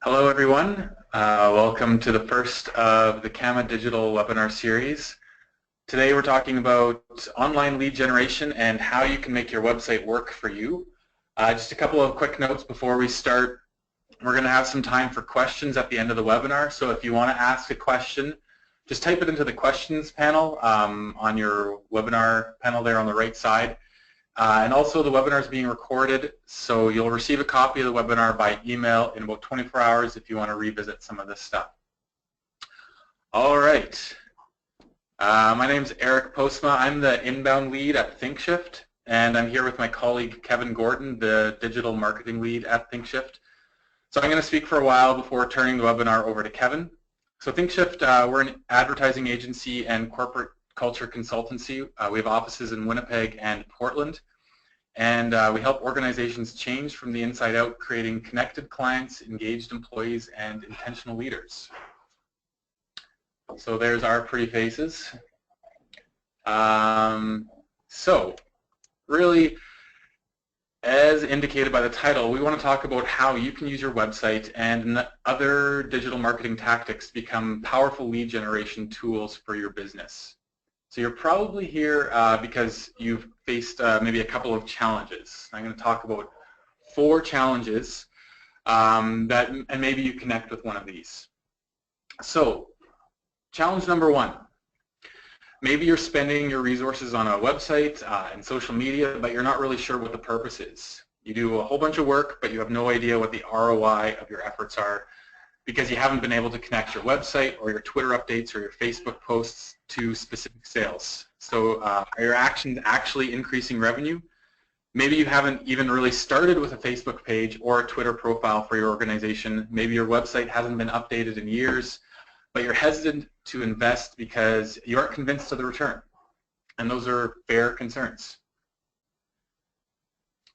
Hello everyone, welcome to the first of the CAMA digital webinar series. Today we're talking about online lead generation and how you can make your website work for you. Just a couple of quick notes before we start. We're going to have some time for questions at the end of the webinar, so if you want to ask a question, just type it into the questions panel on your webinar panel there on the right side. And also the webinar is being recorded, so you'll receive a copy of the webinar by email in about 24 hours if you want to revisit some of this stuff. All right. My name is Eric Postma. I'm the inbound lead at ThinkShift, and I'm here with my colleague Kevin Gordon, the digital marketing lead at ThinkShift. So I'm going to speak for a while before turning the webinar over to Kevin. So ThinkShift, we're an advertising agency and corporate culture consultancy. We have offices in Winnipeg and Portland, and we help organizations change from the inside out, creating connected clients, engaged employees, and intentional leaders. So there's our pretty faces. So really, as indicated by the title, we want to talk about how you can use your website and other digital marketing tactics to become powerful lead generation tools for your business. So you're probably here because you've faced maybe a couple of challenges. I'm going to talk about 4 challenges and maybe you connect with one of these. So challenge number 1. Maybe you're spending your resources on a website and social media, but you're not really sure what the purpose is. You do a whole bunch of work, but you have no idea what the ROI of your efforts are, because you haven't been able to connect your website or your Twitter updates or your Facebook posts to specific sales. So are your actions actually increasing revenue? Maybe you haven't even really started with a Facebook page or a Twitter profile for your organization. Maybe your website hasn't been updated in years, but you're hesitant to invest because you aren't convinced of the return. And those are fair concerns.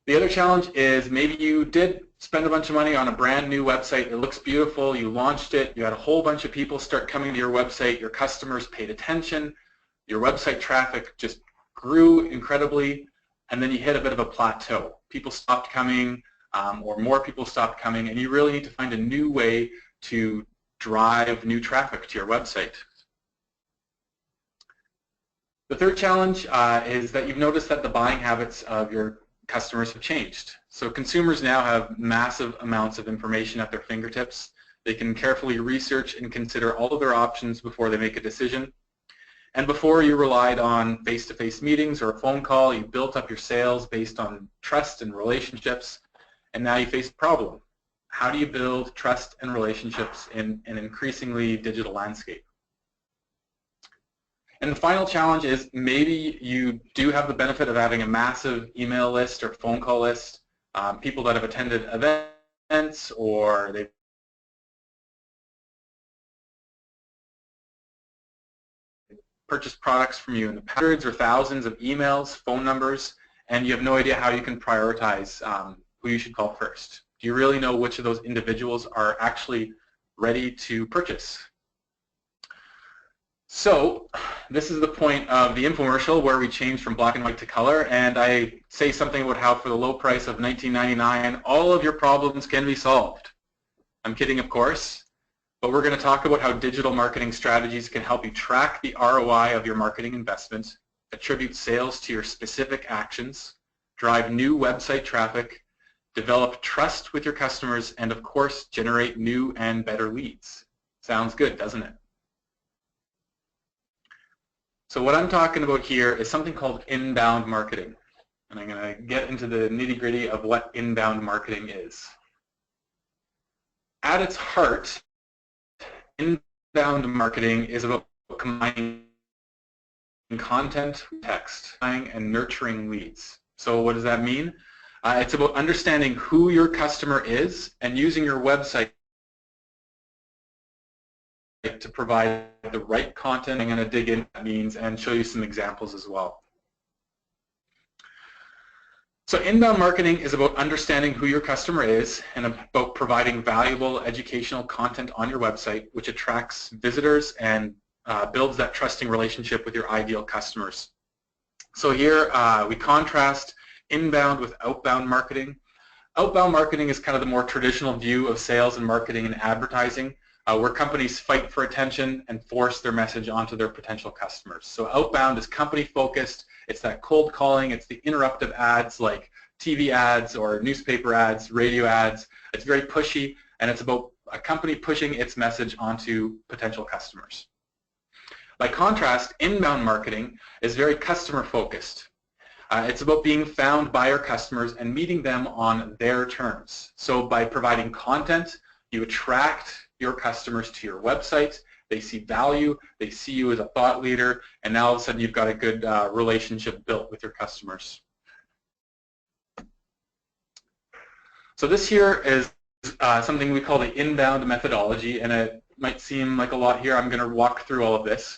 The other challenge is maybe you did spend a bunch of money on a brand new website. It looks beautiful. You launched it. You had a whole bunch of people start coming to your website. Your customers paid attention. Your website traffic just grew incredibly. And then you hit a bit of a plateau. People stopped coming, or more people stopped coming, and you really need to find a new way to drive new traffic to your website. The third challenge is that you've noticed that the buying habits of your customers have changed. So consumers now have massive amounts of information at their fingertips. They can carefully research and consider all of their options before they make a decision. And before, you relied on face-to-face meetings or a phone call. You built up your sales based on trust and relationships, and now you face a problem. How do you build trust and relationships in an increasingly digital landscape? And the final challenge is maybe you do have the benefit of having a massive email list or phone call list, people that have attended events or they've purchased products from you in the hundreds or thousands of emails, phone numbers, and you have no idea how you can prioritize who you should call first. Do you really know which of those individuals are actually ready to purchase? So this is the point of the infomercial where we change from black and white to color, and I say something about how for the low price of $19.99 all of your problems can be solved. I'm kidding, of course, but we're going to talk about how digital marketing strategies can help you track the ROI of your marketing investment, attribute sales to your specific actions, drive new website traffic, develop trust with your customers, and of course generate new and better leads. Sounds good, doesn't it? So what I'm talking about here is something called inbound marketing. And I'm going to get into the nitty-gritty of what inbound marketing is. At its heart, inbound marketing is about combining content, text, and nurturing leads. So what does that mean? It's about understanding who your customer is and using your website to provide the right content. I'm going to dig into what that means and show you some examples as well. So inbound marketing is about understanding who your customer is and about providing valuable educational content on your website, which attracts visitors and builds that trusting relationship with your ideal customers. So here we contrast inbound with outbound marketing. Outbound marketing is kind of the more traditional view of sales and marketing and advertising, where companies fight for attention and force their message onto their potential customers. So outbound is company focused, it's that cold calling, it's the interruptive ads like TV ads or newspaper ads, radio ads. It's very pushy, and it's about a company pushing its message onto potential customers. By contrast, inbound marketing is very customer focused. It's about being found by your customers and meeting them on their terms. So by providing content, you attract your customers to your website, they see value, they see you as a thought leader, and now all of a sudden you've got a good relationship built with your customers. So this here is something we call the inbound methodology, and it might seem like a lot here. I'm going to walk through all of this.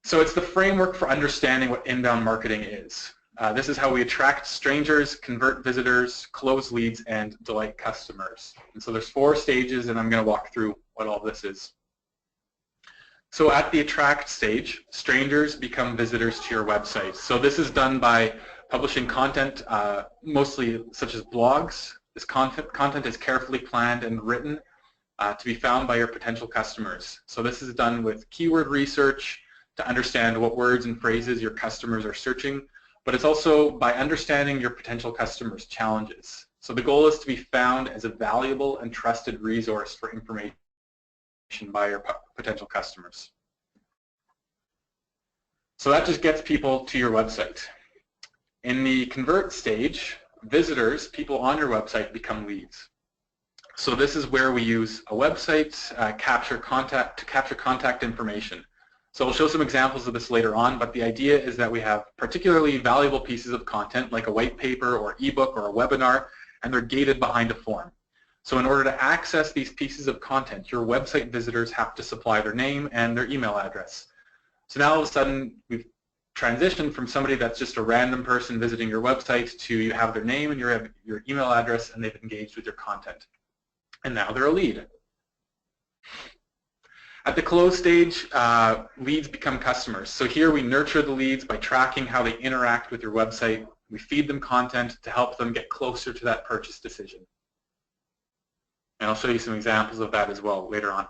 So it's the framework for understanding what inbound marketing is. This is how we attract strangers, convert visitors, close leads, and delight customers. And so there's 4 stages, and I'm going to walk through what all this is. So at the attract stage, strangers become visitors to your website. So this is done by publishing content, mostly such as blogs. This content is carefully planned and written to be found by your potential customers. So this is done with keyword research to understand what words and phrases your customers are searching, but it's also by understanding your potential customers' challenges. So the goal is to be found as a valuable and trusted resource for information by your potential customers. So that just gets people to your website. In the convert stage, visitors, people on your website, become leads. So this is where we use a website to capture contact information. So we'll show some examples of this later on, but the idea is that we have particularly valuable pieces of content like a white paper or ebook or a webinar, and they're gated behind a form. So in order to access these pieces of content, your website visitors have to supply their name and their email address. So now all of a sudden we've transitioned from somebody that's just a random person visiting your website to you have their name and your email address and they've engaged with your content. And now they're a lead. At the close stage, leads become customers. So here we nurture the leads by tracking how they interact with your website. We feed them content to help them get closer to that purchase decision. And I'll show you some examples of that as well later on.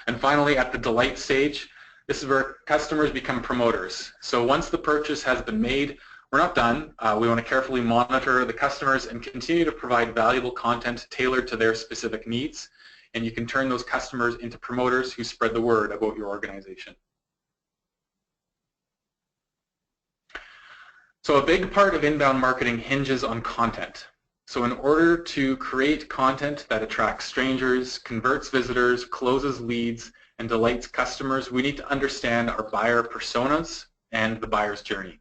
And finally, at the delight stage, this is where customers become promoters. So once the purchase has been made, we're not done. We want to carefully monitor the customers and continue to provide valuable content tailored to their specific needs. And you can turn those customers into promoters who spread the word about your organization. So a big part of inbound marketing hinges on content. So in order to create content that attracts strangers, converts visitors, closes leads, and delights customers, we need to understand our buyer personas and the buyer's journey.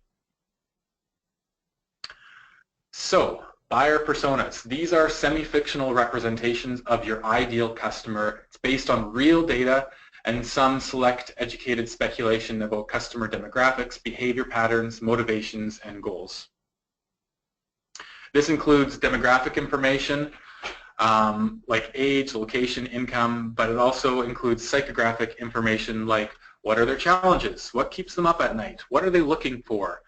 So, buyer personas. These are semi-fictional representations of your ideal customer. It's based on real data and some select educated speculation about customer demographics, behavior patterns, motivations, and goals. This includes demographic information like age, location, income, but it also includes psychographic information like what are their challenges, what keeps them up at night, what are they looking for,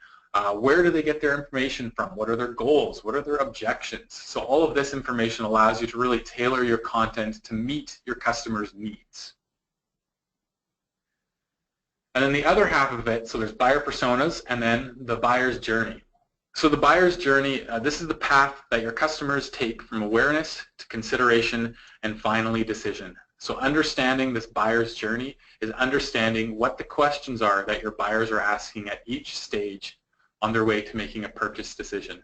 where do they get their information from, what are their goals, what are their objections. So all of this information allows you to really tailor your content to meet your customers' needs. And then the other half of it, so there's buyer personas and then the buyer's journey. So the buyer's journey, this is the path that your customers take from awareness to consideration and finally decision. So understanding this buyer's journey is understanding what the questions are that your buyers are asking at each stage on their way to making a purchase decision.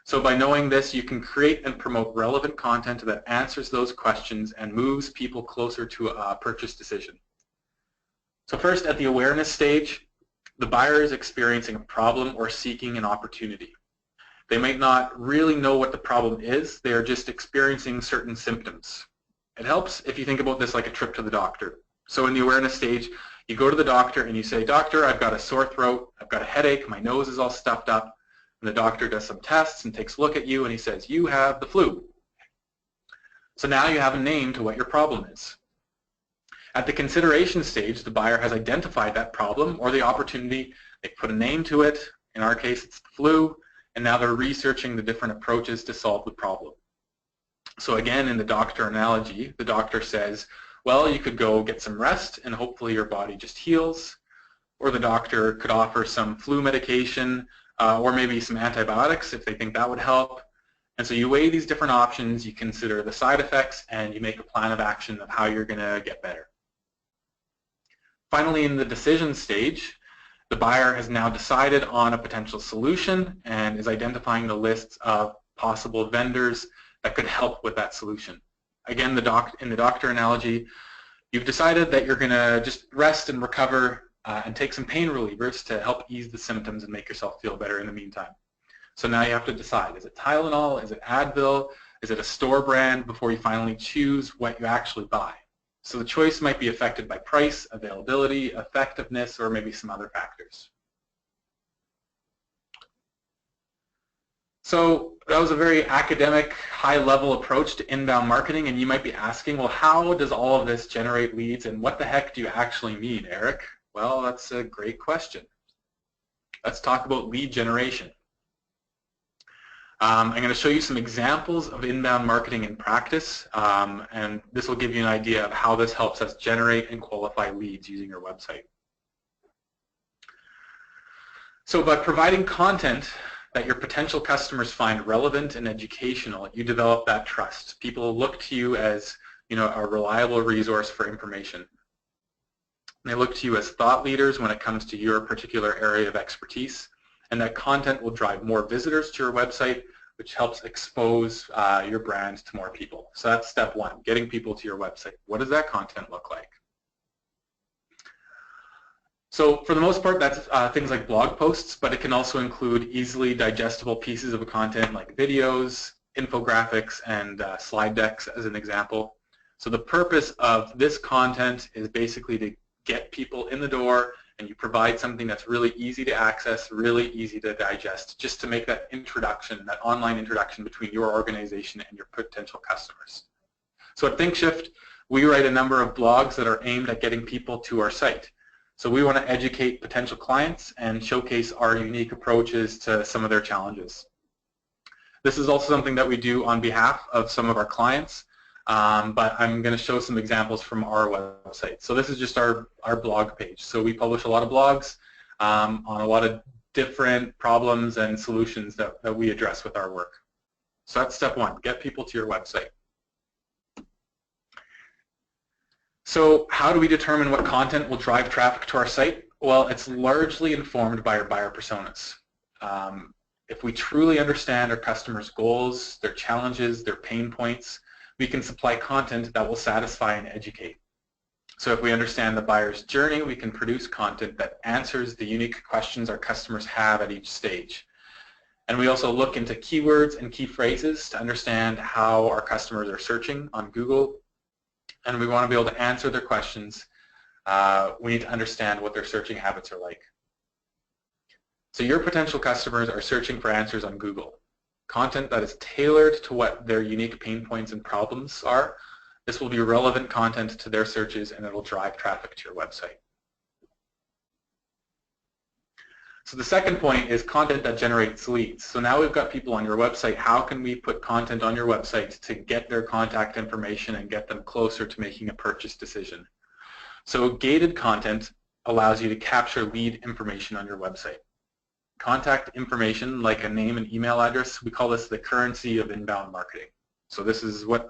So by knowing this, you can create and promote relevant content that answers those questions and moves people closer to a purchase decision. So first, at the awareness stage, the buyer is experiencing a problem or seeking an opportunity. They might not really know what the problem is, they are just experiencing certain symptoms. It helps if you think about this like a trip to the doctor. So in the awareness stage, you go to the doctor and you say, "Doctor, I've got a sore throat, I've got a headache, my nose is all stuffed up." And the doctor does some tests and takes a look at you and he says, "You have the flu." So now you have a name to what your problem is. At the consideration stage, the buyer has identified that problem or the opportunity, they put a name to it, in our case it's the flu, and now they're researching the different approaches to solve the problem. So again, in the doctor analogy, the doctor says, well, you could go get some rest and hopefully your body just heals, or the doctor could offer some flu medication or maybe some antibiotics if they think that would help. And so you weigh these different options, you consider the side effects, and you make a plan of action of how you're going to get better. Finally, in the decision stage, the buyer has now decided on a potential solution and is identifying the lists of possible vendors that could help with that solution. Again, in the doctor analogy, you've decided that you're going to just rest and recover and take some pain relievers to help ease the symptoms and make yourself feel better in the meantime. So now you have to decide, is it Tylenol, is it Advil, is it a store brand before you finally choose what you actually buy. So the choice might be affected by price, availability, effectiveness, or maybe some other factors. So that was a very academic, high-level approach to inbound marketing, and you might be asking, well, how does all of this generate leads, and what the heck do you actually mean, Eric? Well, that's a great question. Let's talk about lead generation. I'm going to show you some examples of inbound marketing in practice, and this will give you an idea of how this helps us generate and qualify leads using your website. So by providing content that your potential customers find relevant and educational, you develop that trust. People look to you as, a reliable resource for information. They look to you as thought leaders when it comes to your particular area of expertise, and that content will drive more visitors to your website, which helps expose your brand to more people. So that's step one, getting people to your website. What does that content look like? So for the most part, that's things like blog posts, but it can also include easily digestible pieces of content like videos, infographics, and slide decks as an example. So the purpose of this content is basically to get people in the door, and you provide something that's really easy to access, really easy to digest, just to make that introduction, that online introduction between your organization and your potential customers. So at ThinkShift, we write a number of blogs that are aimed at getting people to our site. So we want to educate potential clients and showcase our unique approaches to some of their challenges. This is also something that we do on behalf of some of our clients, but I'm going to show some examples from our website. So this is just our blog page. So we publish a lot of blogs on a lot of different problems and solutions that we address with our work. So that's step one, get people to your website. So how do we determine what content will drive traffic to our site? Well, it's largely informed by our buyer personas. If we truly understand our customers' goals, their challenges, their pain points, we can supply content that will satisfy and educate. So if we understand the buyer's journey, we can produce content that answers the unique questions our customers have at each stage. And we also look into keywords and key phrases to understand how our customers are searching on Google, and we want to be able to answer their questions. We need to understand what their searching habits are like. So your potential customers are searching for answers on Google. Content that is tailored to what their unique pain points and problems are. This will be relevant content to their searches, and it will drive traffic to your website. So the second point is content that generates leads. So now we've got people on your website. How can we put content on your website to get their contact information and get them closer to making a purchase decision? So gated content allows you to capture lead information on your website. Contact information like a name and email address, we call this the currency of inbound marketing. So this is what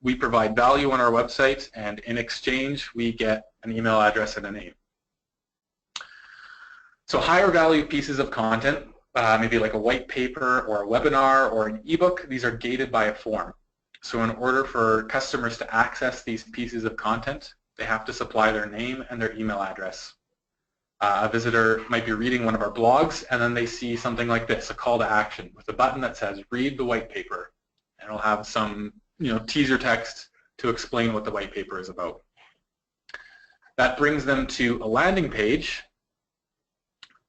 we provide value on our website, and in exchange we get an email address and a name. So higher value pieces of content, maybe like a white paper or a webinar or an ebook, these are gated by a form. So in order for customers to access these pieces of content, they have to supply their name and their email address. A visitor might be reading one of our blogs, and then they see something like this, a call to action with a button that says read the white paper, and it'll have some teaser text to explain what the white paper is about. That brings them to a landing page,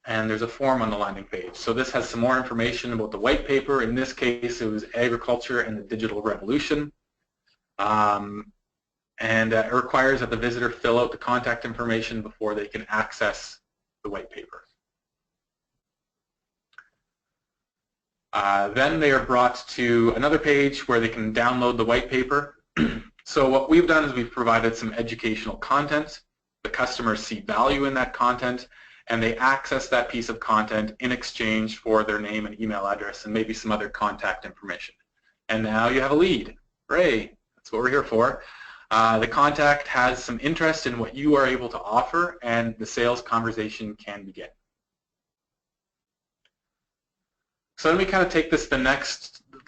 and there's a form on the landing page. So this has some more information about the white paper. In this case, it was agriculture and the digital revolution. It requires that the visitor fill out the contact information before they can access the white paper. Then they are brought to another page where they can download the white paper. So what we've done is we've provided some educational content. The customers see value in that content, and they access that piece of content in exchange for their name and email address and maybe some other contact information. And now you have a lead. Hooray! That's what we're here for. The contact has some interest in what you are able to offer, and the sales conversation can begin. So let me kind of take this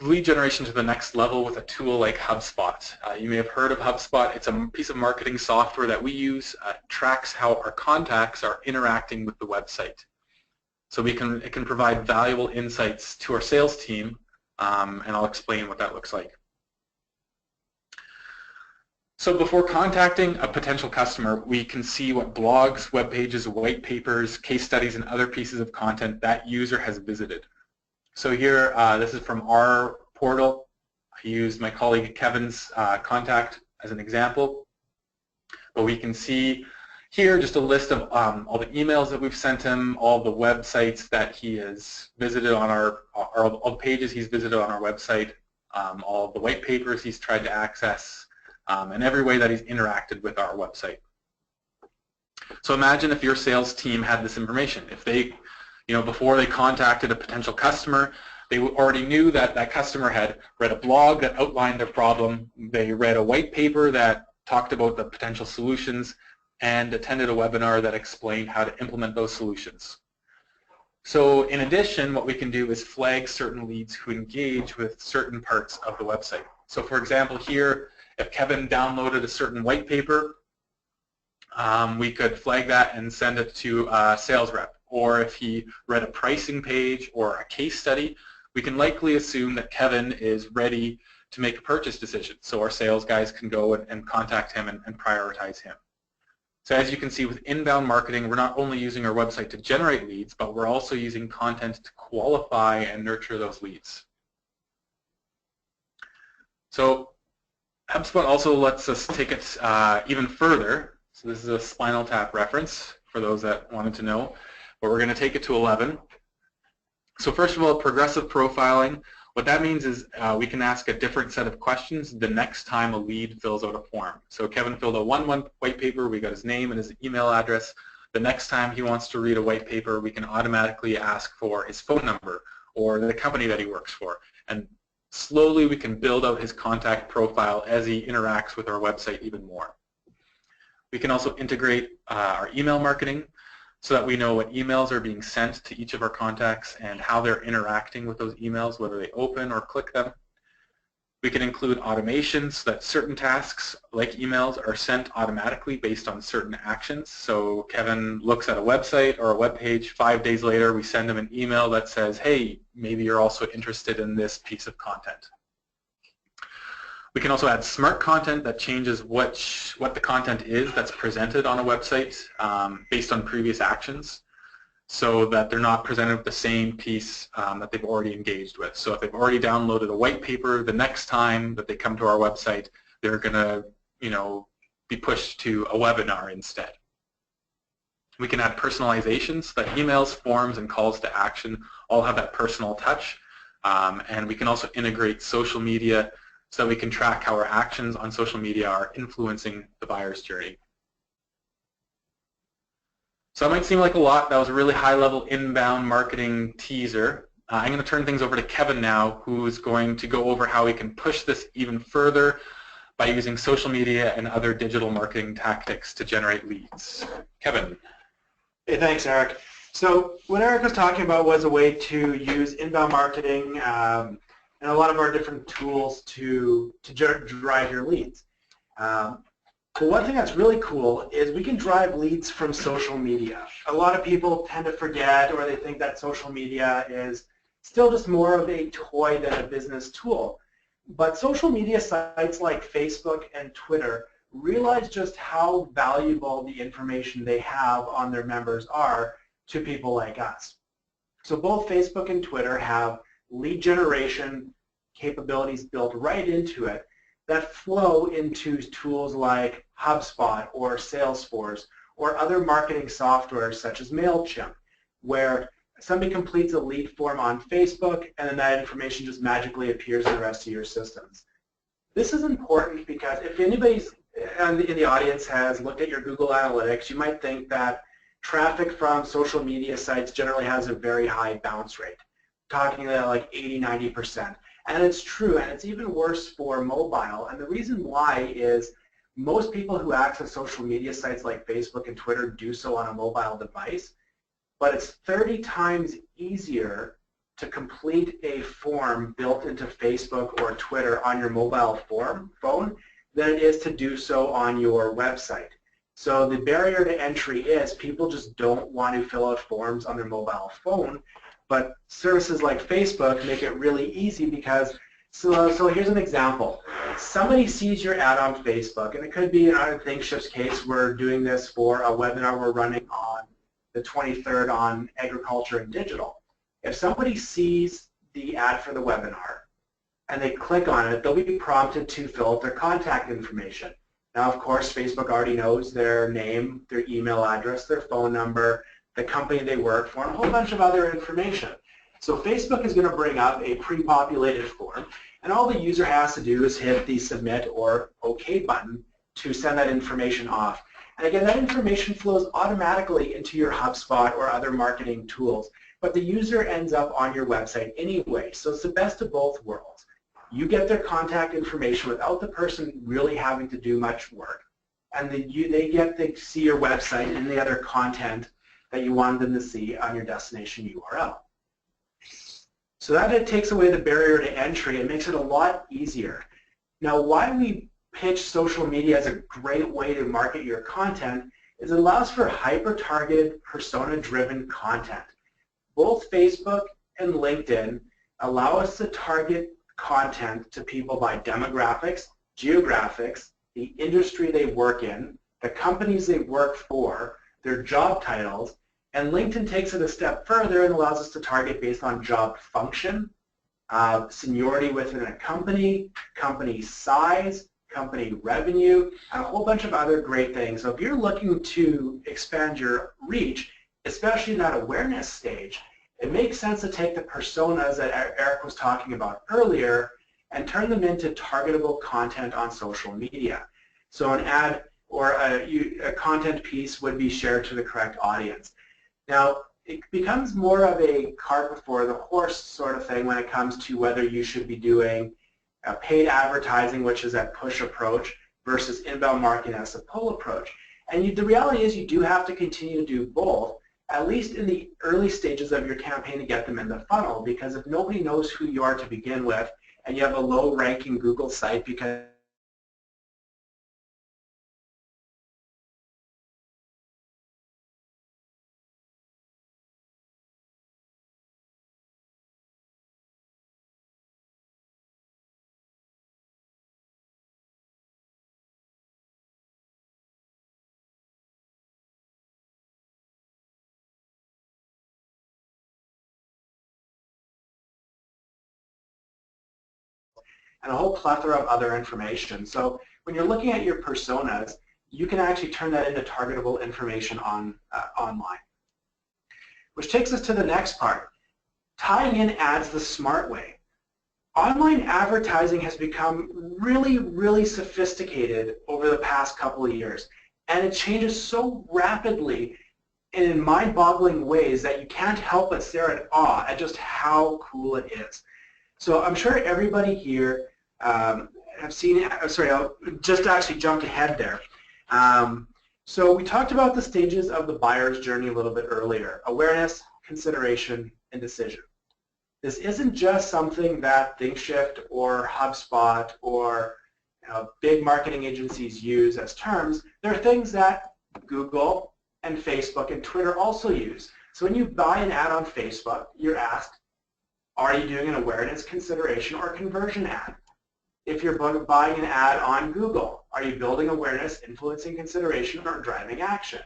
lead generation to the next level with a tool like HubSpot. You may have heard of HubSpot. It's a piece of marketing software that we use. Tracks how our contacts are interacting with the website. So it can provide valuable insights to our sales team, and I'll explain what that looks like. So before contacting a potential customer, we can see what blogs, web pages, white papers, case studies, and other pieces of content that user has visited. So here, this is from our portal. I used my colleague Kevin's contact as an example. But we can see here just a list of all the emails that we've sent him, all the websites that he has visited on all the pages he's visited on our website, all the white papers he's tried to access, and every way that he's interacted with our website. So imagine if your sales team had this information. If they, before they contacted a potential customer, they already knew that that customer had read a blog that outlined their problem, they read a white paper that talked about the potential solutions, and attended a webinar that explained how to implement those solutions. So in addition, what we can do is flag certain leads who engage with certain parts of the website. So for example here, if Kevin downloaded a certain white paper, we could flag that and send it to a sales rep. Or if he read a pricing page or a case study, we can likely assume that Kevin is ready to make a purchase decision. So our sales guys can go and contact him and prioritize him. So as you can see with inbound marketing, we're not only using our website to generate leads, but we're also using content to qualify and nurture those leads. So HubSpot also lets us take it even further. So this is a Spinal Tap reference for those that wanted to know, but we're going to take it to 11. So first of all, progressive profiling. What that means is we can ask a different set of questions the next time a lead fills out a form. So Kevin filled a one-month white paper, we got his name and his email address. The next time he wants to read a white paper, we can automatically ask for his phone number or the company that he works for. And slowly we can build out his contact profile as he interacts with our website even more. We can also integrate our email marketing so that we know what emails are being sent to each of our contacts and how they're interacting with those emails, whether they open or click them. We can include automations so that certain tasks, like emails, are sent automatically based on certain actions. So Kevin looks at a website or a web page, 5 days later we send him an email that says, hey, maybe you're also interested in this piece of content. We can also add smart content that changes what the content is that's presented on a website based on previous actions, so that they're not presented with the same piece that they've already engaged with. So if they've already downloaded a white paper, the next time that they come to our website, they're going to, be pushed to a webinar instead. We can add personalizations that emails, forms, and calls to action all have that personal touch. And we can also integrate social media so that we can track how our actions on social media are influencing the buyer's journey. So that might seem like a lot. That was a really high-level inbound marketing teaser. I'm going to turn things over to Kevin now, who is going to go over how we can push this even further by using social media and other digital marketing tactics to generate leads. Kevin. Hey, thanks, Eric. So what Eric was talking about was a way to use inbound marketing and a lot of our different tools to drive your leads. But one thing that's really cool is we can drive leads from social media. A lot of people tend to forget, or they think that social media is still just more of a toy than a business tool. But social media sites like Facebook and Twitter realize just how valuable the information they have on their members are to people like us. So both Facebook and Twitter have lead generation capabilities built right into it that flow into tools like HubSpot or Salesforce or other marketing software such as MailChimp, where somebody completes a lead form on Facebook, and then that information just magically appears in the rest of your systems. This is important because if anybody's in the audience has looked at your Google Analytics, you might think that traffic from social media sites generally has a very high bounce rate, talking about like 80–90%. And it's true, and it's even worse for mobile. And the reason why is most people who access social media sites like Facebook and Twitter do so on a mobile device, but it's 30 times easier to complete a form built into Facebook or Twitter on your mobile phone than it is to do so on your website. So the barrier to entry is people just don't want to fill out forms on their mobile phone, but services like Facebook make it really easy because, so here's an example. Somebody sees your ad on Facebook, and it could be in our ThinkShift's case, we're doing this for a webinar we're running on the 23rd on agriculture and digital. If somebody sees the ad for the webinar and they click on it, they'll be prompted to fill out their contact information. Now, of course, Facebook already knows their name, their email address, their phone number, the company they work for, and a whole bunch of other information. So Facebook is going to bring up a pre-populated form, and all the user has to do is hit the submit or OK button to send that information off. And again, that information flows automatically into your HubSpot or other marketing tools, but the user ends up on your website anyway. So it's the best of both worlds. You get their contact information without the person really having to do much work, and they get to see your website and the other content that you want them to see on your destination URL. So that it takes away the barrier to entry and makes it a lot easier. Now, why we pitch social media as a great way to market your content is it allows for hyper-targeted, persona-driven content. Both Facebook and LinkedIn allow us to target content to people by demographics, geographics, the industry they work in, the companies they work for, their job titles, and LinkedIn takes it a step further and allows us to target based on job function, seniority within a company, company size, company revenue, and a whole bunch of other great things. So if you're looking to expand your reach, especially in that awareness stage, it makes sense to take the personas that Eric was talking about earlier and turn them into targetable content on social media. So an ad or a content piece would be shared to the correct audience. Now, it becomes more of a cart before the horse sort of thing when it comes to whether you should be doing paid advertising, which is that push approach, versus inbound marketing as a pull approach. And the reality is you do have to continue to do both, at least in the early stages of your campaign to get them in the funnel, because if nobody knows who you are to begin with and you have a low-ranking Google site because and a whole plethora of other information. So when you're looking at your personas, you can actually turn that into targetable information online. Which takes us to the next part, tying in ads the smart way. Online advertising has become really, really sophisticated over the past couple of years, and it changes so rapidly and in mind-boggling ways that you can't help but stare at awe at just how cool it is. So I'm sure everybody here have seen, sorry, I'll just actually jumped ahead there. So we talked about the stages of the buyer's journey a little bit earlier, awareness, consideration, and decision. This isn't just something that ThinkShift or HubSpot or big marketing agencies use as terms. They're things that Google and Facebook and Twitter also use. So when you buy an ad on Facebook, you're asked, are you doing an awareness, consideration, or conversion ad? If you're buying an ad on Google, are you building awareness, influencing consideration, or driving action?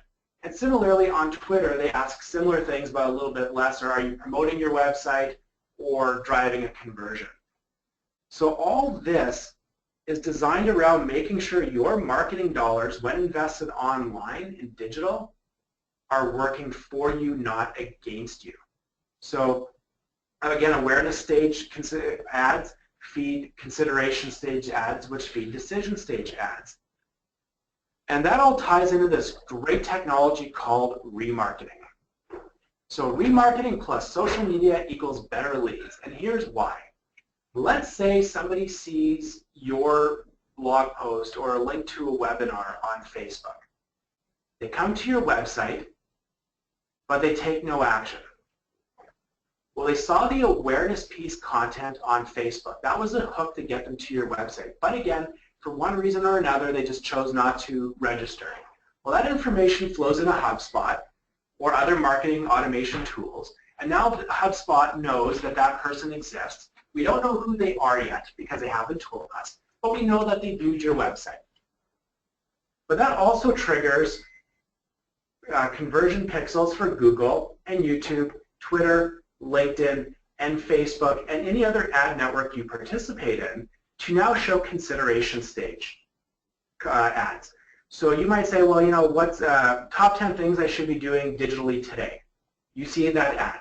And similarly on Twitter, they ask similar things but a little bit less, or are you promoting your website or driving a conversion? So all this is designed around making sure your marketing dollars, when invested online in digital, are working for you, not against you. So again, awareness stage ads feed consideration stage ads, which feed decision stage ads. And that all ties into this great technology called remarketing. So remarketing plus social media equals better leads. And here's why. Let's say somebody sees your blog post or a link to a webinar on Facebook. They come to your website, but they take no action. Well, they saw the awareness piece content on Facebook. That was a hook to get them to your website. But again, for one reason or another, they just chose not to register. Well, that information flows into HubSpot or other marketing automation tools, and now HubSpot knows that that person exists. We don't know who they are yet because they haven't told us, but we know that they viewed your website. But that also triggers conversion pixels for Google and YouTube, Twitter, LinkedIn, and Facebook, and any other ad network you participate in to now show consideration stage ads. So you might say, well, you know, what's top 10 things I should be doing digitally today? You see that ad.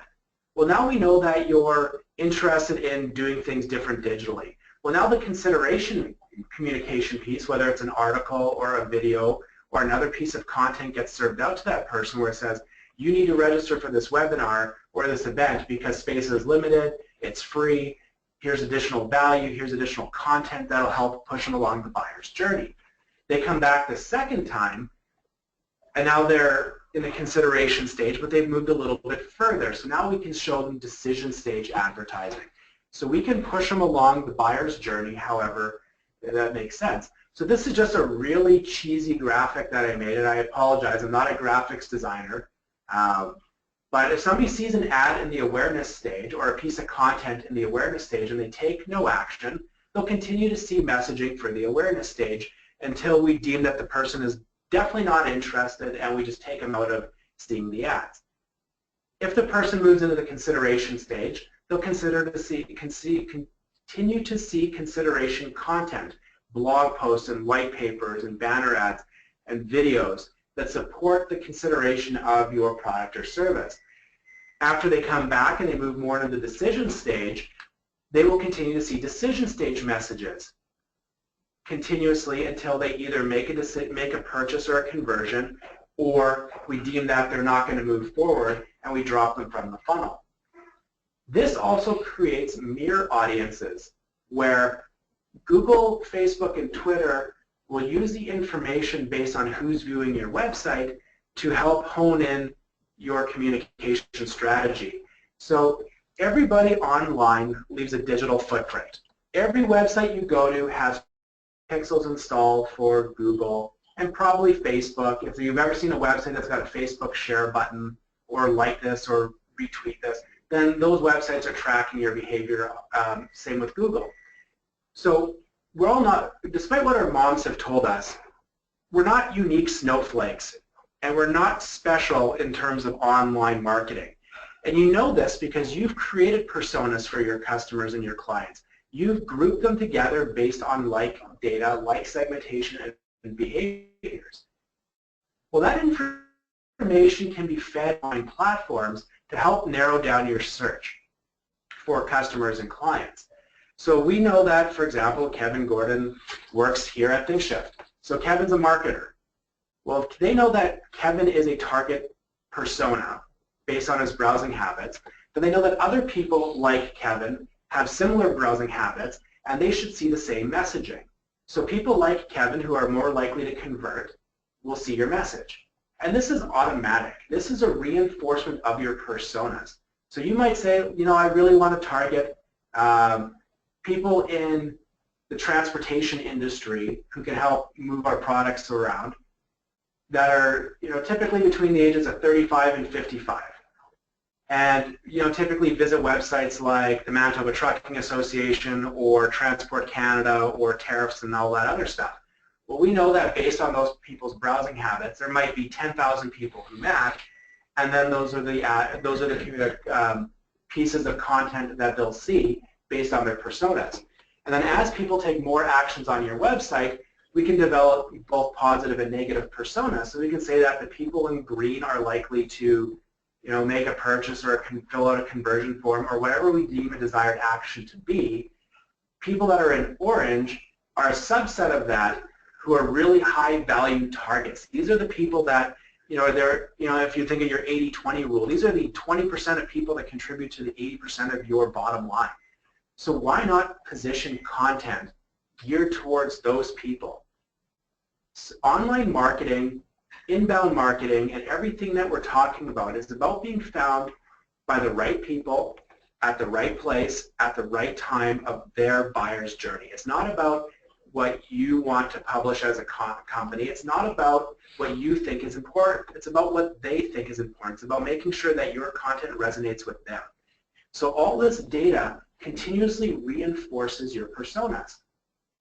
Well, now we know that you're interested in doing things different digitally. Well, now the consideration communication piece, whether it's an article or a video or another piece of content gets served out to that person where it says, you need to register for this webinar or this event because space is limited, it's free, here's additional value, here's additional content that'll help push them along the buyer's journey. They come back the second time, and now they're in the consideration stage, but they've moved a little bit further. So now we can show them decision stage advertising. So we can push them along the buyer's journey, however that makes sense. So this is just a really cheesy graphic that I made, and I apologize, I'm not a graphics designer. But if somebody sees an ad in the awareness stage or a piece of content in the awareness stage and they take no action, they'll continue to see messaging for the awareness stage until we deem that the person is definitely not interested and we just take them out of seeing the ads. If the person moves into the consideration stage, they'll continue to see consideration content, blog posts and white papers and banner ads and videos that support the consideration of your product or service. After they come back and they move more into the decision stage, they will continue to see decision stage messages continuously until they either make a purchase or a conversion, or we deem that they're not going to move forward and we drop them from the funnel. This also creates mirror audiences where Google, Facebook, and Twitter will use the information based on who's viewing your website to help hone in your communication strategy. So everybody online leaves a digital footprint. Every website you go to has pixels installed for Google and probably Facebook. If you've ever seen a website that's got a Facebook share button or like this or retweet this, then those websites are tracking your behavior, same with Google. So we're all not, despite what our moms have told us, we're not unique snowflakes and we're not special in terms of online marketing. And you know this because you've created personas for your customers and your clients. You've grouped them together based on like data, like segmentation and behaviors. Well, that information can be fed on platforms to help narrow down your search for customers and clients. So we know that, for example, Kevin Gordon works here at ThinkShift. So Kevin's a marketer. Well, if they know that Kevin is a target persona based on his browsing habits, then they know that other people like Kevin have similar browsing habits and they should see the same messaging. So people like Kevin who are more likely to convert will see your message. And this is automatic. This is a reinforcement of your personas. So you might say, you know, I really want to target people in the transportation industry who can help move our products around that are, you know, typically between the ages of 35 and 55. And, you know, typically visit websites like the Manitoba Trucking Association or Transport Canada or tariffs and all that other stuff. Well, we know that based on those people's browsing habits, there might be 10,000 people who match, and then those are the pieces of content that they'll see based on their personas. And then as people take more actions on your website, we can develop both positive and negative personas. So we can say that the people in green are likely to make a purchase or fill out a conversion form or whatever we deem a desired action to be, people that are in orange are a subset of that who are really high value targets. These are the people that, if you think of your 80-20 rule, these are the 20% of people that contribute to the 80% of your bottom line. So why not position content geared towards those people? Online marketing, inbound marketing, and everything that we're talking about is about being found by the right people at the right place at the right time of their buyer's journey. It's not about what you want to publish as a company. It's not about what you think is important. It's about what they think is important. It's about making sure that your content resonates with them. So all this data continuously reinforces your personas.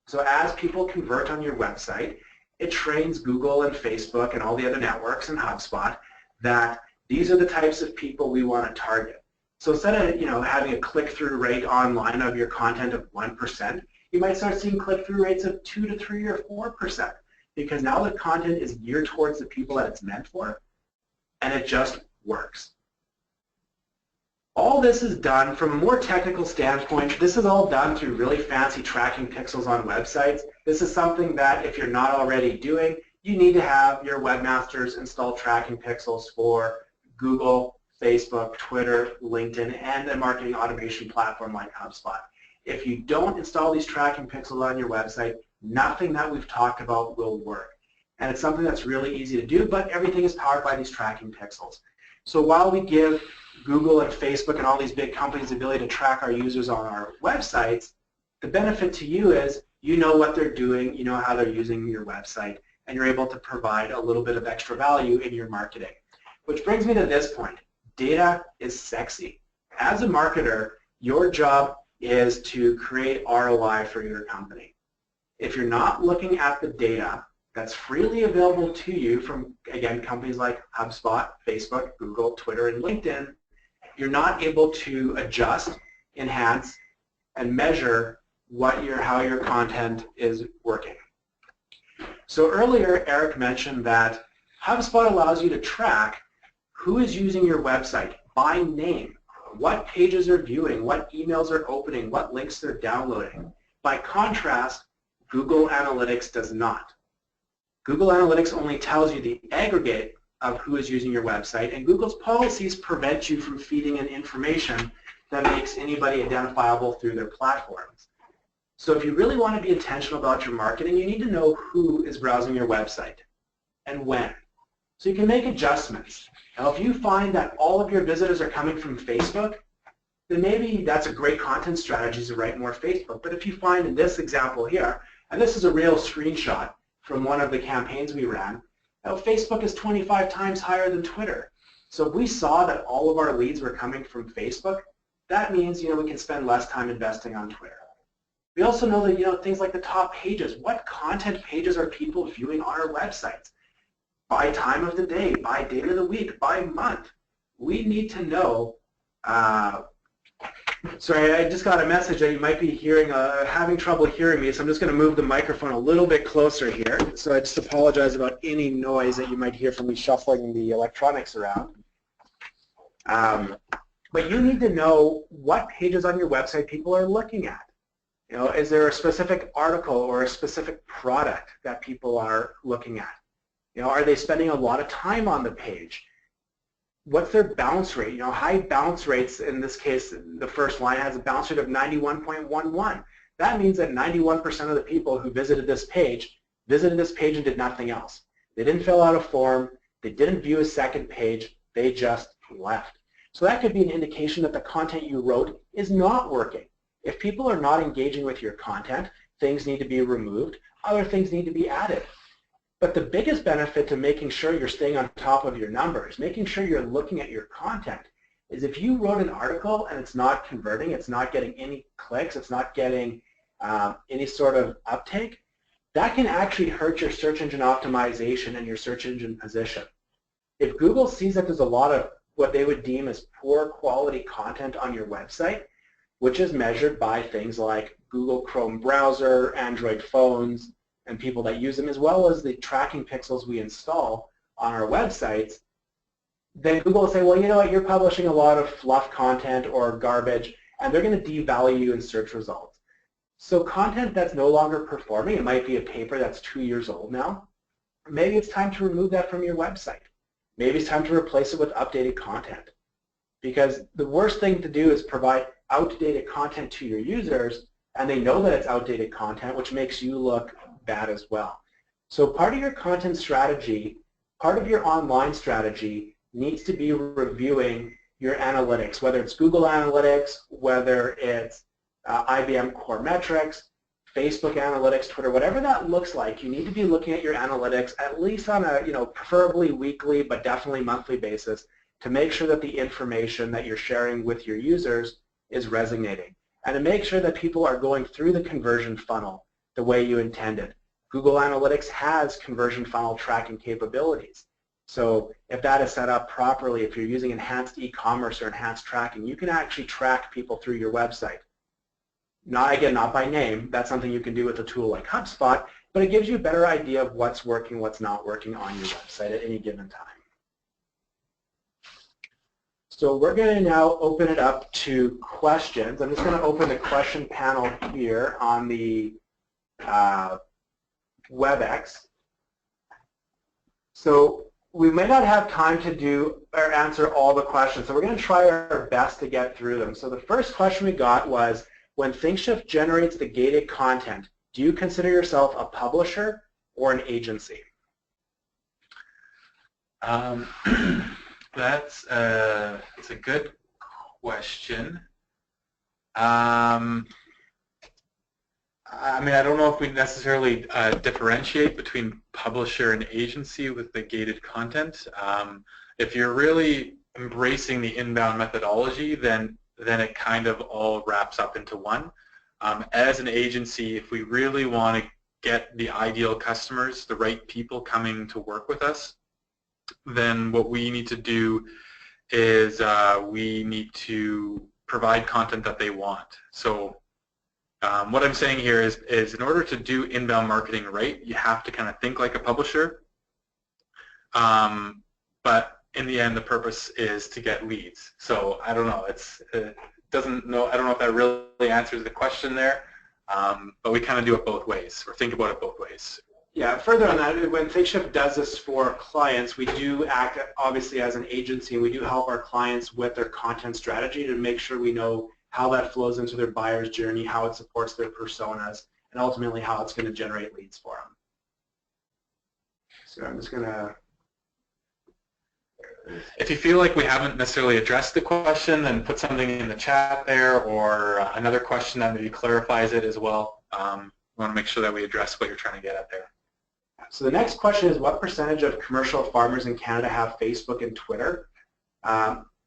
So as people convert on your website, it trains Google and Facebook and all the other networks and HubSpot that these are the types of people we want to target. So instead of having a click-through rate online of your content of 1%, you might start seeing click-through rates of 2 to 3 or 4%, because now the content is geared towards the people that it's meant for, and it just works. All this is done from a more technical standpoint. This is all done through really fancy tracking pixels on websites. This is something that if you're not already doing, you need to have your webmasters install tracking pixels for Google, Facebook, Twitter, LinkedIn, and a marketing automation platform like HubSpot. If you don't install these tracking pixels on your website, nothing that we've talked about will work. And it's something that's really easy to do, but everything is powered by these tracking pixels. So while we give Google and Facebook and all these big companies the ability to track our users on our websites, the benefit to you is you know what they're doing, you know how they're using your website, and you're able to provide a little bit of extra value in your marketing. Which brings me to this point. Data is sexy. As a marketer, your job is to create ROI for your company. If you're not looking at the data that's freely available to you from, again, companies like HubSpot, Facebook, Google, Twitter, and LinkedIn, you're not able to adjust, enhance, and measure how your content is working. So earlier, Eric mentioned that HubSpot allows you to track who is using your website by name, what pages are viewing, what emails are opening, what links they're downloading. By contrast, Google Analytics does not. Google Analytics only tells you the aggregate of who is using your website, and Google's policies prevent you from feeding in information that makes anybody identifiable through their platforms. So if you really want to be intentional about your marketing, you need to know who is browsing your website and when. So you can make adjustments. Now if you find that all of your visitors are coming from Facebook, then maybe that's a great content strategy to write more Facebook. But if you find in this example here, and this is a real screenshot from one of the campaigns we ran, now Facebook is 25 times higher than Twitter. So if we saw that all of our leads were coming from Facebook, that means we can spend less time investing on Twitter. We also know that things like the top pages. What content pages are people viewing on our websites? By time of the day, by day of the week, by month. We need to know. Sorry, I just got a message that you might be having trouble hearing me, so I'm just going to move the microphone a little bit closer here. So I just apologize about any noise that you might hear from me shuffling the electronics around. But you need to know what pages on your website people are looking at. Is there a specific article or a specific product that people are looking at? Are they spending a lot of time on the page? What's their bounce rate? High bounce rates, in this case, the first line has a bounce rate of 91.11. That means that 91% of the people who visited this page and did nothing else. They didn't fill out a form. They didn't view a second page. They just left. So that could be an indication that the content you wrote is not working. If people are not engaging with your content, things need to be removed. Other things need to be added. But the biggest benefit to making sure you're staying on top of your numbers, making sure you're looking at your content, is if you wrote an article and it's not converting, it's not getting any clicks, it's not getting any sort of uptake, that can actually hurt your search engine optimization and your search engine position. If Google sees that there's a lot of what they would deem as poor quality content on your website, which is measured by things like Google Chrome browser, Android phones, and people that use them, as well as the tracking pixels we install on our websites, then Google will say, well, you know what, you're publishing a lot of fluff content or garbage, and they're going to devalue you in search results. So content that's no longer performing, it might be a paper that's 2 years old now, maybe it's time to remove that from your website. Maybe it's time to replace it with updated content. Because the worst thing to do is provide outdated content to your users, and they know that it's outdated content, which makes you look bad as well. So part of your content strategy, part of your online strategy needs to be reviewing your analytics, whether it's Google Analytics, whether it's IBM Core Metrics, Facebook Analytics, Twitter, whatever that looks like, you need to be looking at your analytics at least on a, preferably weekly, but definitely monthly basis to make sure that the information that you're sharing with your users is resonating, and to make sure that people are going through the conversion funnel the way you intended. Google Analytics has conversion funnel tracking capabilities. So if that is set up properly, if you're using enhanced e-commerce or enhanced tracking, you can actually track people through your website. Not by name, that's something you can do with a tool like HubSpot, but it gives you a better idea of what's working, what's not working on your website at any given time. So we're going to now open it up to questions. I'm just going to open the question panel here on the WebEx. So we may not have time to do or answer all the questions, so we're going to try our best to get through them. So the first question we got was, when ThinkShift generates the gated content, do you consider yourself a publisher or an agency? That's a good question. I mean, I don't know if we necessarily differentiate between publisher and agency with the gated content. If you're really embracing the inbound methodology, then it kind of all wraps up into one. As an agency, if we really want to get the ideal customers, the right people coming to work with us, then what we need to do is we need to provide content that they want. So what I'm saying here is in order to do inbound marketing right, you have to kind of think like a publisher. But in the end, the purpose is to get leads. So I don't know. I don't know if that really answers the question there. But we kind of do it both ways, or think about it both ways. Yeah, further on that, when ThinkShift does this for clients, we do act obviously as an agency, and we do help our clients with their content strategy to make sure we know how that flows into their buyer's journey, how it supports their personas, and ultimately how it's going to generate leads for them. So I'm just going to... If you feel like we haven't necessarily addressed the question, then put something in the chat there, or another question that maybe clarifies it as well. We want to make sure that we address what you're trying to get at there. So the next question is, what percentage of commercial farmers in Canada have Facebook and Twitter?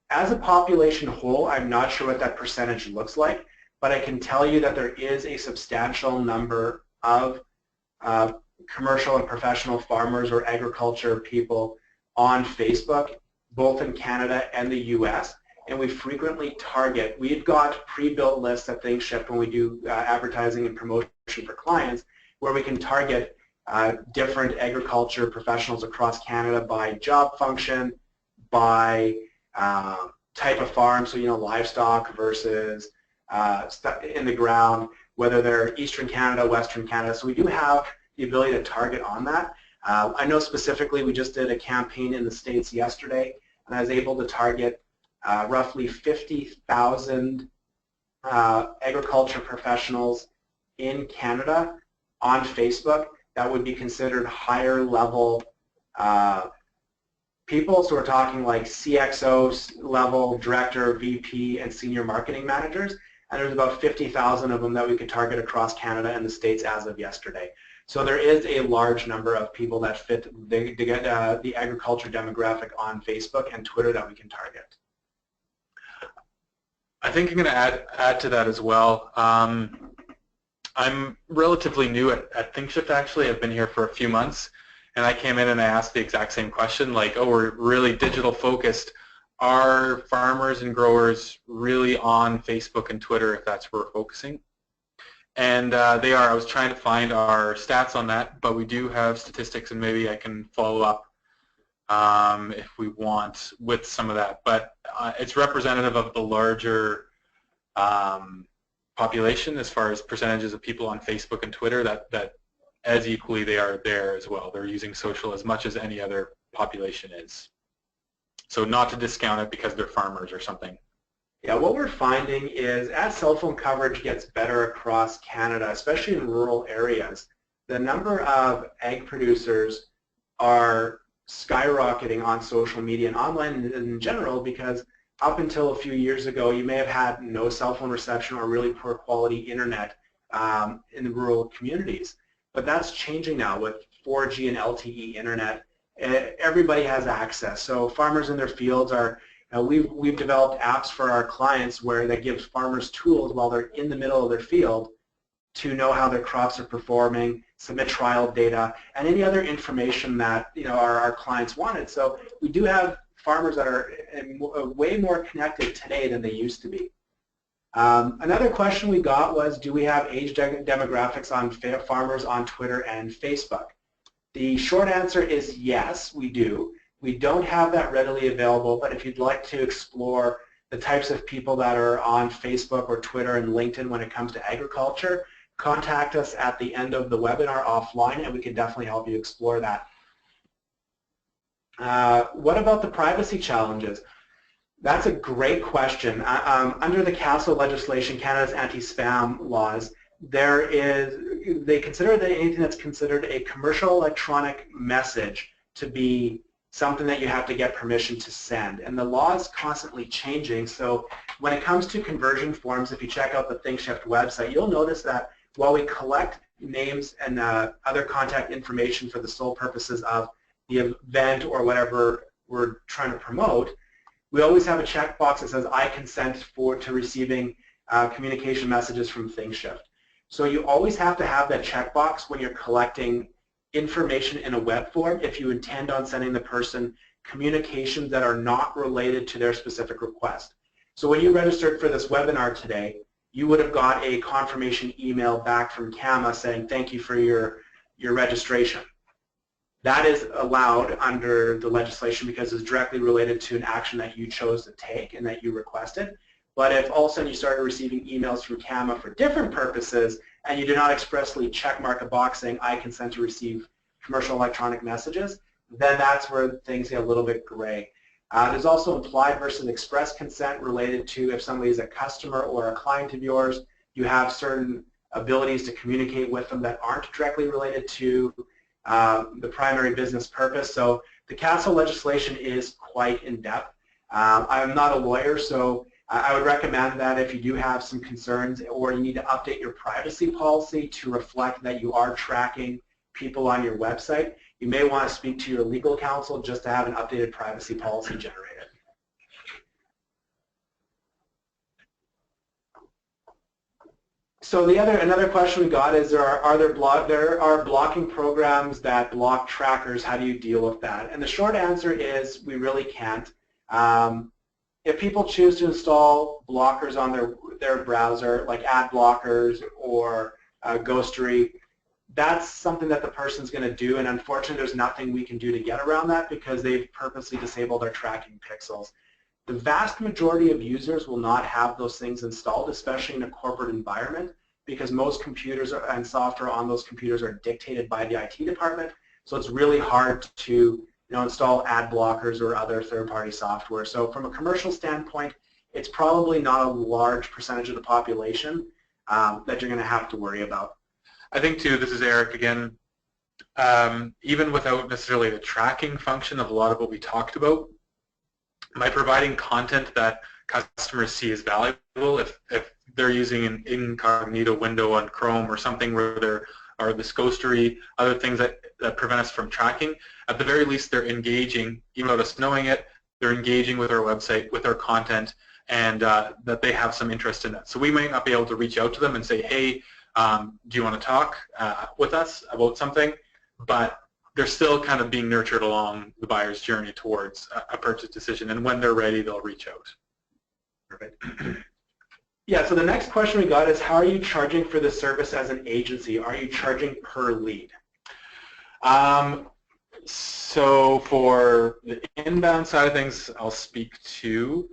As a population whole, I'm not sure what that percentage looks like, but I can tell you that there is a substantial number of commercial and professional farmers or agriculture people on Facebook, both in Canada and the US, and we frequently target, we've got pre-built lists at ThinkShift when we do advertising and promotion for clients, where we can target different agriculture professionals across Canada by job function, by type of farm, so livestock versus in the ground, whether they're Eastern Canada, Western Canada. So we do have the ability to target on that. I know specifically we just did a campaign in the States yesterday, and I was able to target roughly 50,000 agriculture professionals in Canada on Facebook that would be considered higher level people. So we're talking like CXO level, director, VP, and senior marketing managers. And there's about 50,000 of them that we could target across Canada and the States as of yesterday. So there is a large number of people that fit the agriculture demographic on Facebook and Twitter that we can target. I think I'm going to add to that as well. I'm relatively new at ThinkShift, actually. I've been here for a few months, and I came in and I asked the exact same question, like, oh, we're really digital focused. Are farmers and growers really on Facebook and Twitter if that's where we're focusing? And they are. I was trying to find our stats on that, but we do have statistics, and maybe I can follow up if we want with some of that. But it's representative of the larger population as far as percentages of people on Facebook and Twitter that as equally they are there as well. They're using social as much as any other population is. So not to discount it because they're farmers or something. Yeah, what we're finding is as cell phone coverage gets better across Canada, especially in rural areas, the number of ag producers are skyrocketing on social media and online in general, because up until a few years ago, you may have had no cell phone reception or really poor quality internet in the rural communities. But that's changing now with 4G and LTE internet. Everybody has access. So farmers in their fields are, we've developed apps for our clients where that gives farmers tools while they're in the middle of their field to know how their crops are performing, submit trial data, and any other information that our clients wanted. So we do have farmers that are way more connected today than they used to be. Another question we got was, do we have age demographics on farmers on Twitter and Facebook? The short answer is yes, we do. We don't have that readily available, but if you'd like to explore the types of people that are on Facebook or Twitter and LinkedIn when it comes to agriculture, contact us at the end of the webinar offline and we can definitely help you explore that. What about the privacy challenges? That's a great question. Under the CASO legislation, Canada's anti-spam laws, they consider that anything that's considered a commercial electronic message to be something that you have to get permission to send. And the law is constantly changing. So when it comes to conversion forms, if you check out the ThinkShift website, you'll notice that while we collect names and other contact information for the sole purposes of the event or whatever we're trying to promote, we always have a checkbox that says, I consent to receiving communication messages from ThinkShift. So you always have to have that checkbox when you're collecting information in a web form if you intend on sending the person communications that are not related to their specific request. So when you registered for this webinar today, you would have got a confirmation email back from CAMA saying thank you for your registration. That is allowed under the legislation because it's directly related to an action that you chose to take and that you requested. But if all of a sudden you started receiving emails from CAMA for different purposes and you do not expressly checkmark a box saying I consent to receive commercial electronic messages, then that's where things get a little bit gray. There's also implied versus express consent related to if somebody is a customer or a client of yours, you have certain abilities to communicate with them that aren't directly related to the primary business purpose. So the CASO legislation is quite in-depth. I'm not a lawyer, so I would recommend that if you do have some concerns or you need to update your privacy policy to reflect that you are tracking people on your website, you may want to speak to your legal counsel just to have an updated privacy policy generated. So another question we got is there are blocking programs that block trackers. How do you deal with that? And the short answer is we really can't. If people choose to install blockers on their browser, like ad blockers or Ghostery, that's something that the person's going to do, and unfortunately there's nothing we can do to get around that because they've purposely disabled our tracking pixels. The vast majority of users will not have those things installed, especially in a corporate environment, because most computers and software on those computers are dictated by the IT department, so it's really hard to install ad blockers or other third-party software. So from a commercial standpoint, it's probably not a large percentage of the population that you're going to have to worry about. I think too, this is Eric again, even without necessarily the tracking function of a lot of what we talked about, by providing content that customers see as valuable, if they're using an incognito window on Chrome or something where there are this Ghostery, other things that prevent us from tracking, at the very least they're engaging, even without us knowing it, they're engaging with our website, with our content, and that they have some interest in it. So we might not be able to reach out to them and say, hey, do you want to talk with us about something? But they're still kind of being nurtured along the buyer's journey towards a purchase decision, and when they're ready, they'll reach out. Perfect. Yeah, so the next question we got is, how are you charging for the service as an agency? Are you charging per lead? So for the inbound side of things, I'll speak to.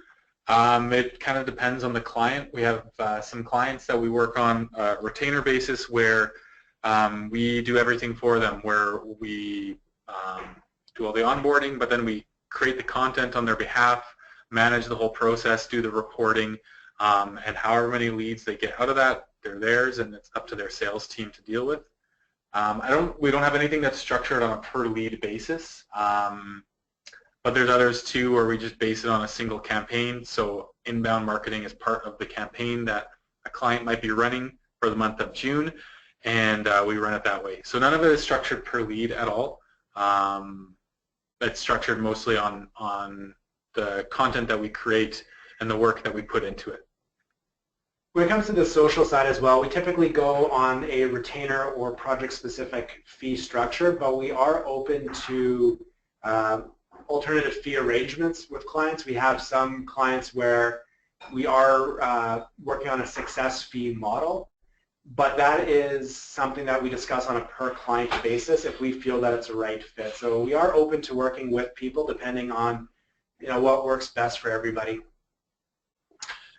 It kind of depends on the client. We have some clients that we work on a retainer basis where we do everything for them, where we do all the onboarding, but then we create the content on their behalf, manage the whole process, do the reporting, and however many leads they get out of that, they're theirs, and it's up to their sales team to deal with. We don't have anything that's structured on a per lead basis, but there's others too where we just base it on a single campaign. So inbound marketing is part of the campaign that a client might be running for the month of June, and we run it that way. So none of it is structured per lead at all. It's structured mostly on the content that we create and the work that we put into it. When it comes to the social side as well, we typically go on a retainer or project-specific fee structure, but we are open to alternative fee arrangements with clients. We have some clients where we are working on a success fee model, but that is something that we discuss on a per-client basis if we feel that it's a right fit. So we are open to working with people depending on what works best for everybody.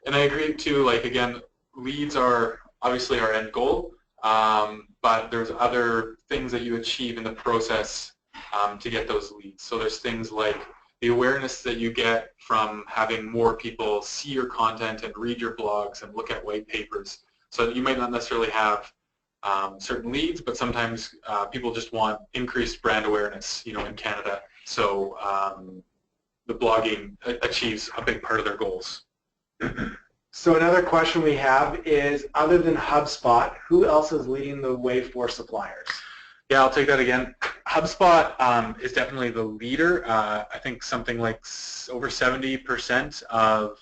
And I agree too, like again, leads are obviously our end goal, but there's other things that you achieve in the process to get those leads. So there's things like the awareness that you get from having more people see your content and read your blogs and look at white papers. So you might not necessarily have certain leads, but sometimes people just want increased brand awareness, in Canada. So the blogging achieves a big part of their goals. So another question we have is, other than HubSpot, who else is leading the way for suppliers? Yeah, I'll take that again. HubSpot is definitely the leader. I think something like over 70% of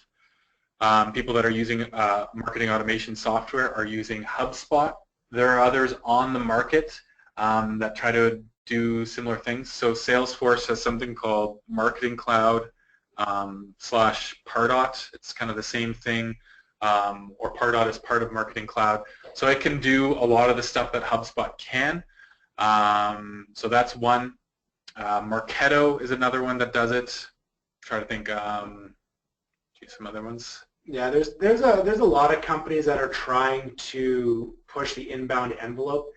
people that are using marketing automation software are using HubSpot. There are others on the market that try to do similar things. So Salesforce has something called Marketing Cloud slash Pardot. It's kind of the same thing, or Pardot is part of Marketing Cloud. So it can do a lot of the stuff that HubSpot can. So that's one. Marketo is another one that does it. Try to think. Some other ones. Yeah, there's a lot of companies that are trying to push the inbound envelope.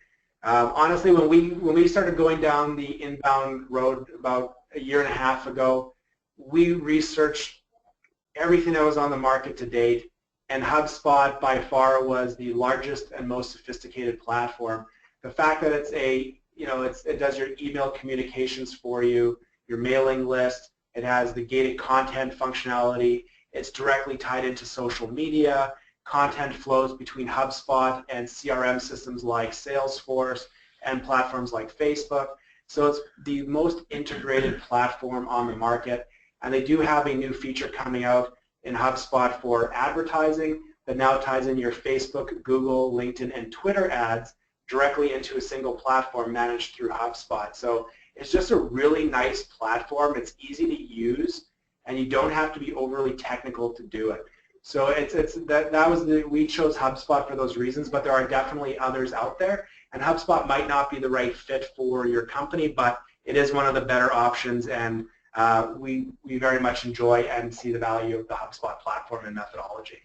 Honestly, when we started going down the inbound road about a year and a half ago, we researched everything that was on the market to date, and HubSpot by far was the largest and most sophisticated platform. The fact that it's it does your email communications for you, your mailing list, it has the gated content functionality, it's directly tied into social media, content flows between HubSpot and CRM systems like Salesforce and platforms like Facebook. So it's the most integrated platform on the market, and they do have a new feature coming out in HubSpot for advertising that now ties in your Facebook, Google, LinkedIn, and Twitter ads directly into a single platform managed through HubSpot. So it's just a really nice platform. It's easy to use, and you don't have to be overly technical to do it. So we chose HubSpot for those reasons, but there are definitely others out there, and HubSpot might not be the right fit for your company, but it is one of the better options, and we very much enjoy and see the value of the HubSpot platform and methodology.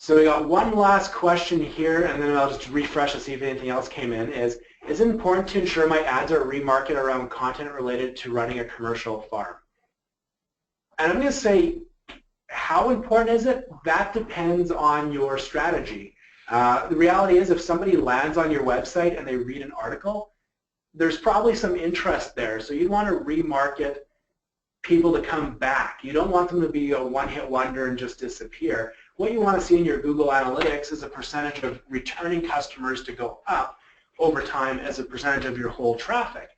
So we got one last question here, and then I'll just refresh to see if anything else came in. Is it important to ensure my ads are remarketed around content related to running a commercial farm? And I'm going to say, how important is it? That depends on your strategy. The reality is, if somebody lands on your website and they read an article, there's probably some interest there. So you'd want to remarket people to come back. You don't want them to be a one-hit wonder and just disappear. What you want to see in your Google Analytics is a percentage of returning customers to go up over time as a percentage of your whole traffic.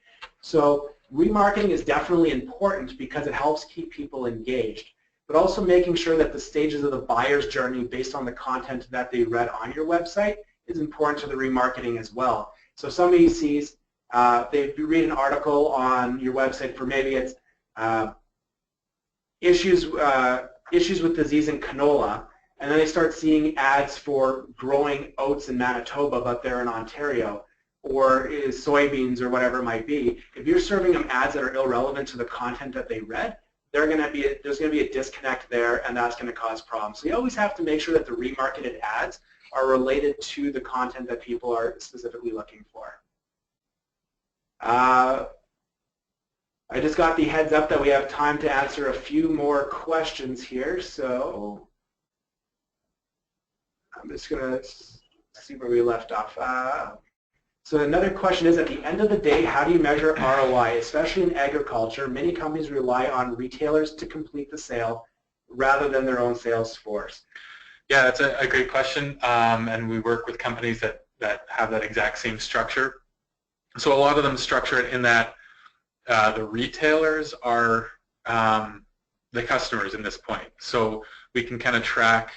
So remarketing is definitely important because it helps keep people engaged, but also making sure that the stages of the buyer's journey based on the content that they read on your website is important to the remarketing as well. So somebody sees, they read an article on your website for maybe it's issues with disease in canola, and then they start seeing ads for growing oats in Manitoba, but they're in Ontario. or is soybeans or whatever it might be, if you're serving them ads that are irrelevant to the content that they read, there's going to be a disconnect there, and that's going to cause problems. So you always have to make sure that the remarketed ads are related to the content that people are specifically looking for. I just got the heads up that we have time to answer a few more questions here, so I'm just going to see where we left off. So another question is, at the end of the day, how do you measure ROI? Especially in agriculture, many companies rely on retailers to complete the sale rather than their own sales force. Yeah, that's a great question, and we work with companies that have that exact same structure. So a lot of them structure it in that the retailers are the customers in this point. So we can kind of track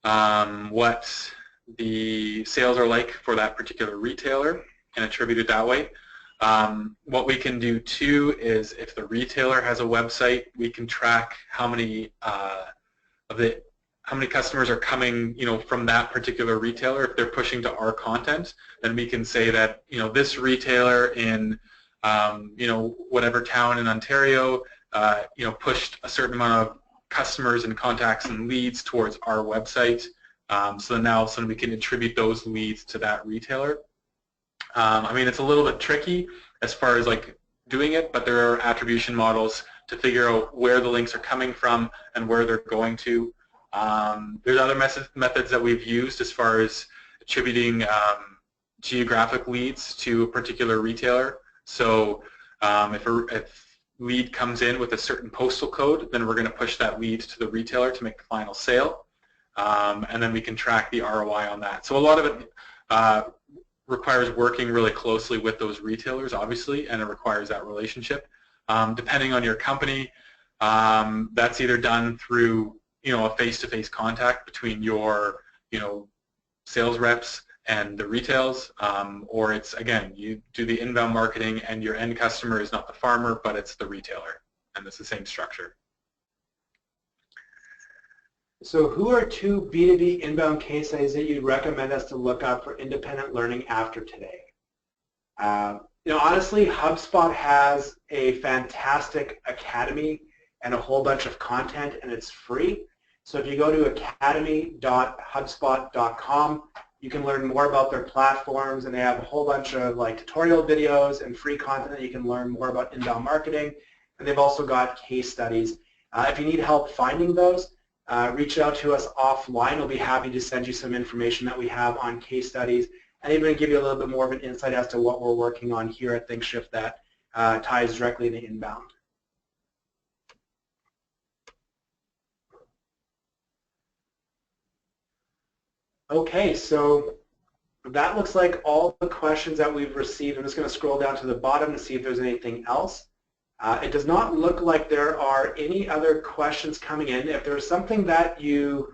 what the sales are like for that particular retailer and attribute it that way. What we can do too is, if the retailer has a website, we can track how many customers are coming, from that particular retailer. If they're pushing to our content, then we can say that, this retailer in, whatever town in Ontario, pushed a certain amount of customers and contacts and leads towards our website. So now we can attribute those leads to that retailer. I mean, it's a little bit tricky as far as doing it, but there are attribution models to figure out where the links are coming from and where they're going to. There's other methods that we've used as far as attributing geographic leads to a particular retailer. So if lead comes in with a certain postal code, then we're going to push that lead to the retailer to make the final sale. And then we can track the ROI on that. So a lot of it requires working really closely with those retailers, obviously, and it requires that relationship. Depending on your company, that's either done through a face-to-face contact between your sales reps and the retails, or it's, again, you do the inbound marketing and your end customer is not the farmer, but it's the retailer, and it's the same structure. So who are two B2B inbound case studies that you'd recommend us to look up for independent learning after today? Honestly, HubSpot has a fantastic academy and a whole bunch of content, and it's free. So if you go to academy.hubspot.com, you can learn more about their platforms, and they have a whole bunch of tutorial videos and free content that you can learn more about inbound marketing. And they've also got case studies. If you need help finding those, reach out to us offline. We'll be happy to send you some information that we have on case studies, and even give you a little bit more of an insight as to what we're working on here at ThinkShift that ties directly to inbound. Okay, so that looks like all the questions that we've received. I'm just going to scroll down to the bottom to see if there's anything else. It does not look like there are any other questions coming in. If there's something that you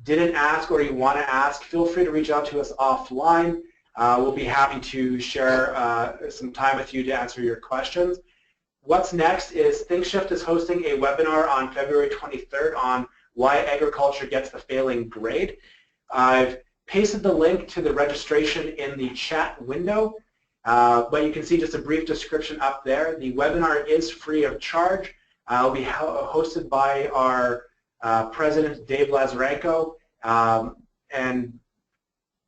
didn't ask or you want to ask, feel free to reach out to us offline. We'll be happy to share some time with you to answer your questions. What's next is ThinkShift is hosting a webinar on February 23rd on why agriculture gets the failing grade. I've pasted the link to the registration in the chat window. But you can see just a brief description up there. The webinar is free of charge. It'll be hosted by our president, Dave Lazarenko, and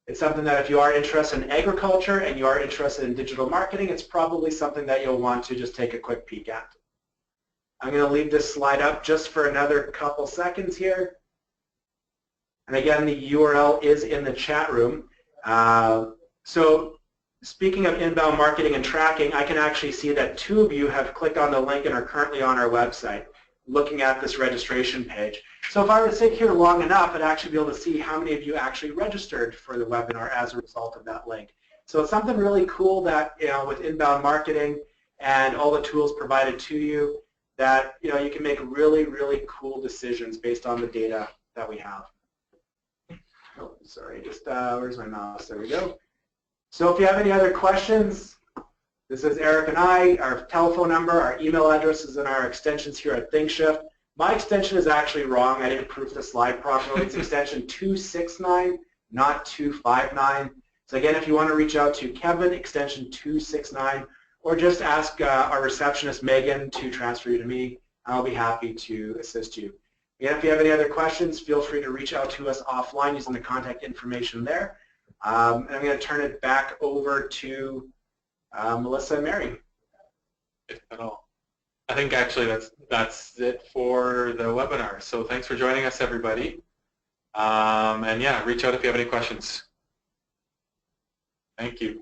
it's something that if you are interested in agriculture and you are interested in digital marketing, it's probably something that you'll want to just take a quick peek at. I'm going to leave this slide up just for another couple seconds here. And again, the URL is in the chat room. So speaking of inbound marketing and tracking, I can actually see that 2 of you have clicked on the link and are currently on our website looking at this registration page. So if I were to sit here long enough, I'd actually be able to see how many of you actually registered for the webinar as a result of that link. So it's something really cool that, with inbound marketing and all the tools provided to you, that, you can make really, really cool decisions based on the data that we have. Oh, sorry, just, where's my mouse? There we go. So if you have any other questions, this is Eric and I. Our telephone number, our email addresses, and our extensions here at ThinkShift. My extension is actually wrong. I didn't proof the slide properly. It's extension 269, not 259. So again, if you want to reach out to Kevin, extension 269, or just ask our receptionist, Megan, to transfer you to me, I'll be happy to assist you. Again, if you have any other questions, feel free to reach out to us offline using the contact information there. And I'm going to turn it back over to Melissa and Mary. If at all. I think actually that's it for the webinar. So thanks for joining us, everybody. And yeah, reach out if you have any questions. Thank you.